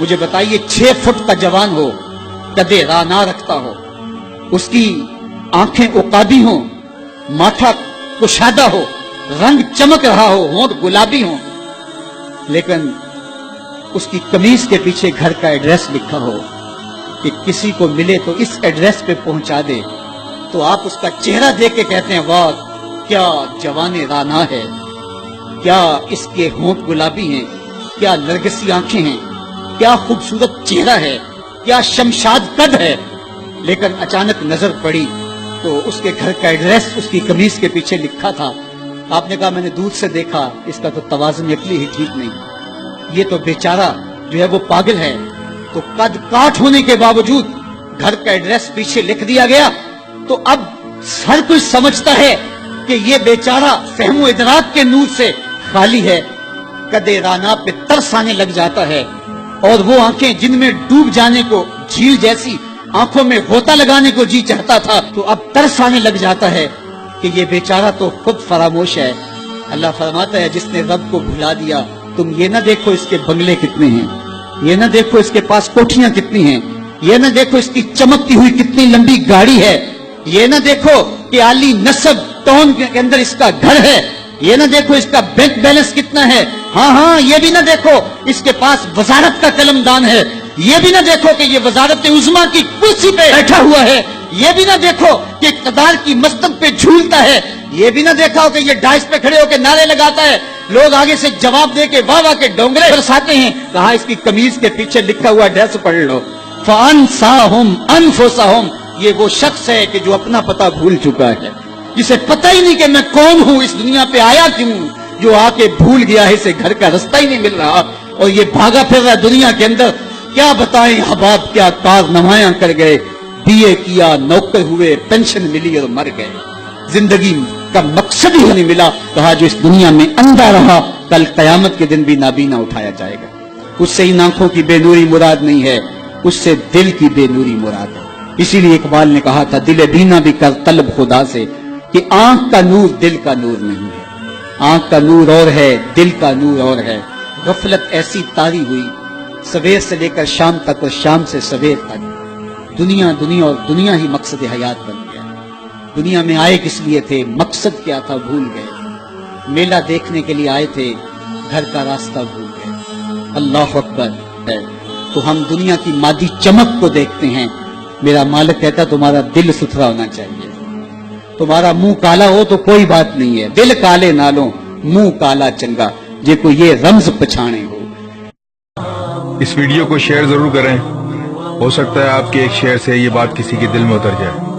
मुझे बताइए 6 फुट का जवान हो, कदे राना रखता हो, उसकी आंखें उकाबी हो, माथा कुशादा हो, रंग चमक रहा हो, होंठ गुलाबी हो, लेकिन उसकी कमीज के पीछे घर का एड्रेस लिखा हो कि किसी को मिले तो इस एड्रेस पे पहुंचा दे, तो आप उसका चेहरा देख के कहते हैं वाह क्या जवाने राना है, क्या इसके होंठ गुलाबी हैं, क्या नरगिसी आंखें हैं, क्या खूबसूरत चेहरा है, क्या शमशाद कद है। लेकिन अचानक नजर पड़ी तो उसके घर का एड्रेस उसकी कमीज के पीछे लिखा था। आपने कहा मैंने दूर से देखा, इसका तो तवाज़ुन अक्ली ही ठीक नहीं, ये तो बेचारा जो है वो पागल है। तो कद काठ होने के बावजूद घर का एड्रेस पीछे लिख दिया गया, तो अब हर कोई समझता है कि ये बेचारा फहमो इदराक के नूर से खाली है। कदे राना पे तरस आने लग जाता है, और वो आंखें जिनमें डूब जाने को, झील जैसी आंखों में गोता लगाने को जी चाहता था, तो अब तरस आने लग जाता है कि ये बेचारा तो खुद फरामोश है। अल्लाह फरमाता है जिसने रब को भुला दिया, तुम ये ना देखो इसके बंगले कितने हैं, ये ना देखो इसके पास कोठियां कितनी हैं, ये ना देखो इसकी चमकती हुई कितनी लंबी गाड़ी है, ये ना देखो कि आली नस्ब टाउन के अंदर इसका घर है, ये ना देखो इसका बैंक बैलेंस कितना है, हाँ ये भी ना देखो इसके पास वजारत का कलमदान है, ये भी ना देखो कि ये वजारत उज़्मा की कुर्सी पे बैठा हुआ है, ये भी ना देखो कि इक़्तिदार की मस्तक पे झूलता है, ये भी ना देखा हो कि ये डाइस पे खड़े होकर नारे लगाता है, लोग आगे से जवाब दे के वाह वाह के डोंगरे बरसाते हैं। कहा इसकी कमीज के पीछे लिखा हुआ एड्रेस पढ़ लो, फ़अन्साहुम अनफुसहुम, ये वो शख्स है कि जो अपना पता भूल चुका है, जिसे पता ही नहीं कि मैं कौन हूं, इस दुनिया पे आया क्यों, जो आके भूल गया है, इसे घर का रास्ता ही नहीं मिल रहा और ये भागा फिर रहा दुनिया के अंदर। क्या बताएं अहबाब क्या कारनामायां कर गए, बीए किया, नौकर हुए, पेंशन मिली और मर गए, जिंदगी का मकसद ही नहीं मिला। कहा जो इस दुनिया में अंधा रहा कल कयामत के दिन भी नाबीना उठाया जाएगा। उससे इन आंखों की बेनूरी मुराद नहीं है, उससे दिल की बेनूरी मुराद है। इसीलिए इकबाल ने कहा था दिल बीना भी कर तलब खुदा से, कि आंख का नूर दिल का नूर नहीं है, आंख का नूर और है, दिल का नूर और है। गफलत ऐसी तारी हुई सवेर से लेकर शाम तक और शाम से सवेर तक, दुनिया दुनिया और दुनिया ही मकसद हयात बन गया। दुनिया में आए किस लिए थे, मकसद क्या था भूल गए, मेला देखने के लिए आए थे, घर का रास्ता भूल गए। अल्लाह अकबर है तो हम दुनिया की मादी चमक को देखते हैं। मेरा मालिक कहता तुम्हारा दिल सुथरा होना चाहिए, तुम्हारा मुंह काला हो तो कोई बात नहीं है, दिल काले ना लो मुंह काला चंगा, जे को ये रमज पछाने हो। इस वीडियो को शेयर जरूर करें, हो सकता है आपके एक शेयर से ये बात किसी के दिल में उतर जाए।